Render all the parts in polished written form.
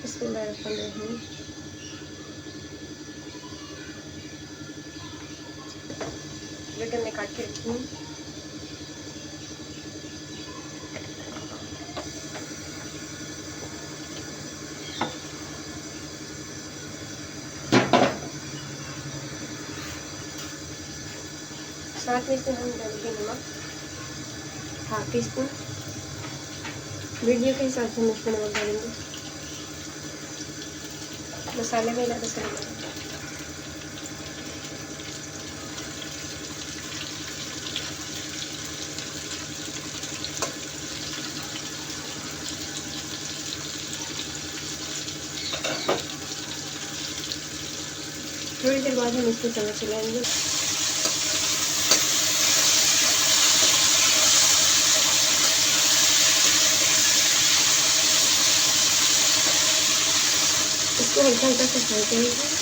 बिस्मिल्लाहिर्रहमानिर्रहीम। बेटा मैं काट के रखी हूँ। साथ में इसमें हम डालेंगे नमक हाफ टी स्पून। वीडियो के हिसाब से हम इसमें नमक डालेंगे। मसाले में ज़्यादा से डालेंगे। थोड़ी देर बाद हम इसको चलाएंगे। इसको हल्का हल्का सा फ्राई करेंगे।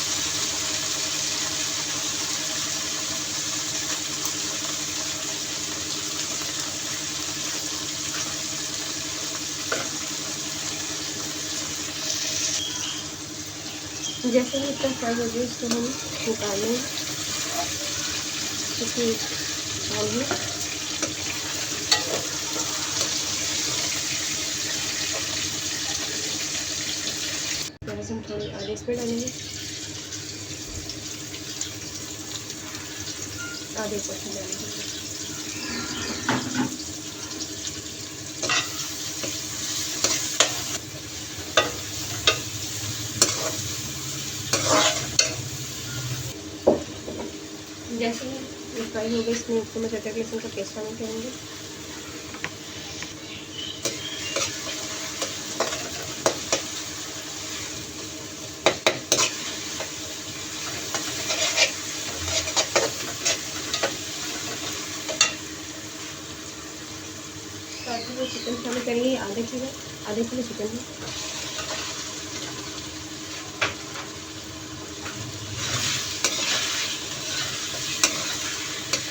जैसे ही इतना फ्राई हो गया इसको हम निकालें किसी बाउल में। प्याज हम थोड़ी आधे इसमें डालेंगे, आधे पोर्शन डालेंगे। जैसे ही फ्राई हो गई इसमें ऊपर में अदरक लहसुन का पेस्ट डालना करेंगे। चिकन शामिल करेंगे। आधे किलो चिकन है।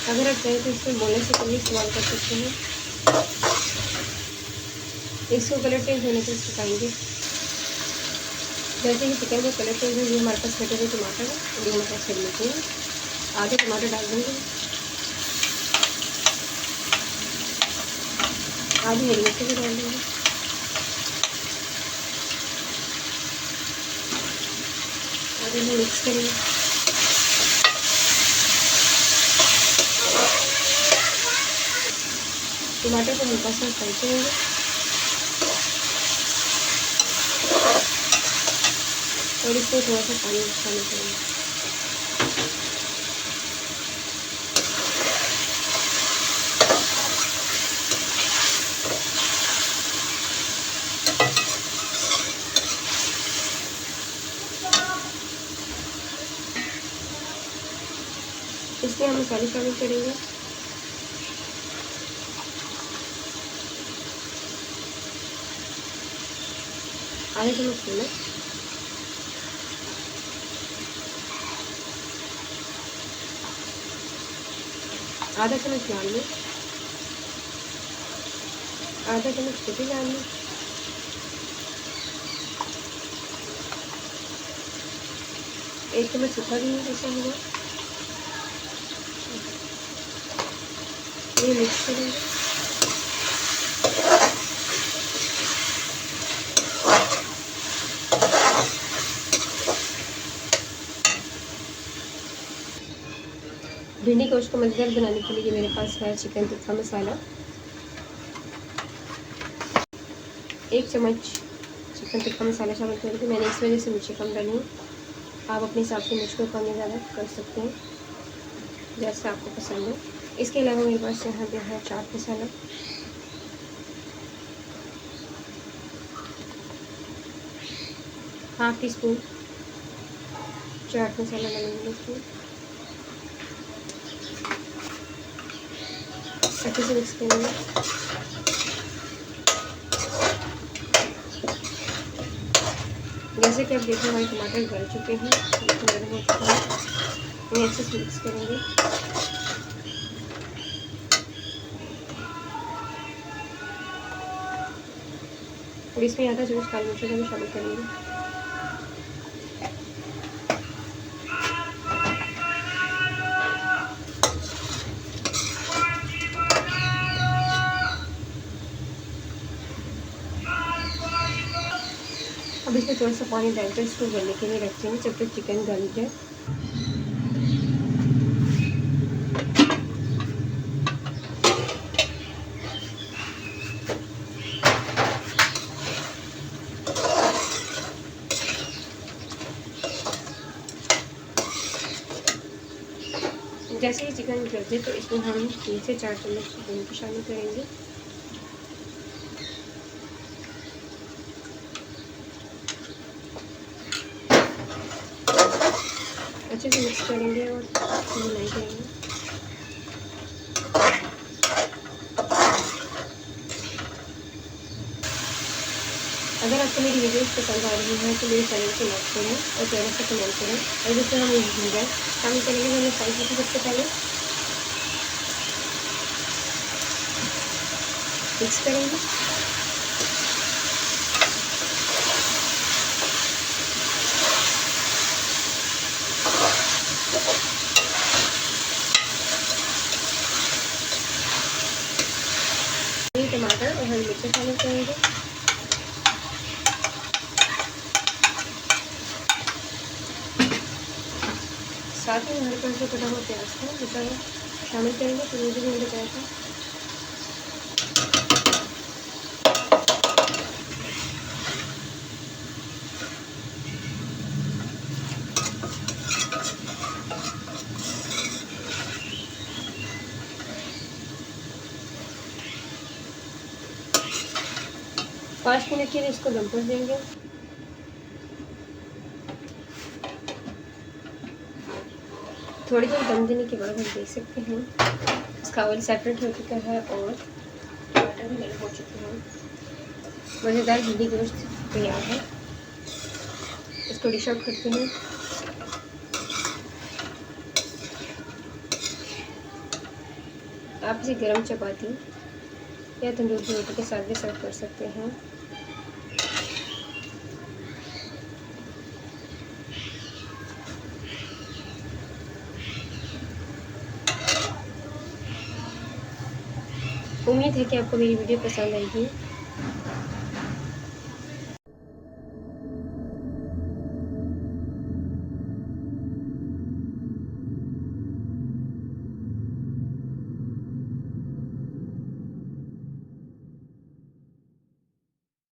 अगर आप चाहें तो इसमें बोनलेस चिकन भी इस्तेमाल कर सकते हैं। इसको कलर चेंज होने से पकाएंगे। जैसे ही चिकन का कलर चेंज हो, ये हमारे पास कटे हुए टमाटर है, ये हमारे पास कर लेते हैं। आधे टमाटर डाल देंगे, आधी हरी मिर्ची भी डाल देंगे। और इन्हें मिक्स करेंगे। टमाटर को हल्का सा फ्राई करेंगे। और इसमें थोड़ा सा पानी शामिल करेंगे। इसमें हम मसाले शामिल करेंगे। आधा चम्मच नमक, आधा चम्मच लाल मिर्च, आधा चम्मच छोटी लाल मिर्च, एक चम्मच सूखा भी ऐसा हुआ। ये मिक्स करेंगे। भिंडी गोश्त को मज़ेदार बनाने के लिए मेरे पास है चिकन टिक्का मसाला। 1 चम्मच चिकन टिक्का मसाला शामिल करके मैंने इस वजह से मिर्ची कम डाली। आप अपने हिसाब से मिर्च को कम या ज़्यादा कर सकते हैं, जैसे आपको पसंद हो। इसके अलावा मेरे पास यहाँ पे है chaat masala, half tea spoon chaat masala डालेंगे इसमें। अच्छे से मिक्स करेंगे। जैसे कि आप देखें हमारे टमाटर गल चुके हैं, नरम हो चुके हैं। इन्हें अच्छे से मिक्स करेंगे। और इसमें आधा चम्मच काली मिर्च का भी शामिल करेंगे। पे थोड़ा सा पानी डालकर इसको गलने के लिए रखते हैं जब तक चिकन गल जाए। जैसे ही चिकन गल जाए तो इसमें हम 3 से 4 चम्मच दूध की शामिल करेंगे। अच्छे से मिक्स करेंगे और मिलाई करेंगे। अगर आपको मेरी वीडियोस पसंद आ रही है तो मेरे चैनल को लाइक करें और प्यार से कमेंट करें। और जिससे हम वीडियो शामिल करेंगे मैंने फ्राई की थी सबसे पहले मिक्स करेंगे। टमाटर और हरी मिर्च शामिल करेंगे। साथ ही हमारे पास जो कटा हुआ प्याज था जिसका शामिल करेंगे, तो मुझे मैंने बताया था। पाँच मिनट के लिए इसको दम पर देंगे। थोड़ी देर दम देने के बाद हम देख सकते हैं इसका ऑयल सेपरेट हो चुका है और टमाटर भी गले हो चुके हैं। मज़ेदार हल्दी गोश्त तैयार है। इसको डिश आउट करते हैं। आप इसे गरम चपाती या तंदूर की रोटी के साथ भी सर्व कर सकते हैं। उम्मीद है कि आपको मेरी वीडियो पसंद आएगी।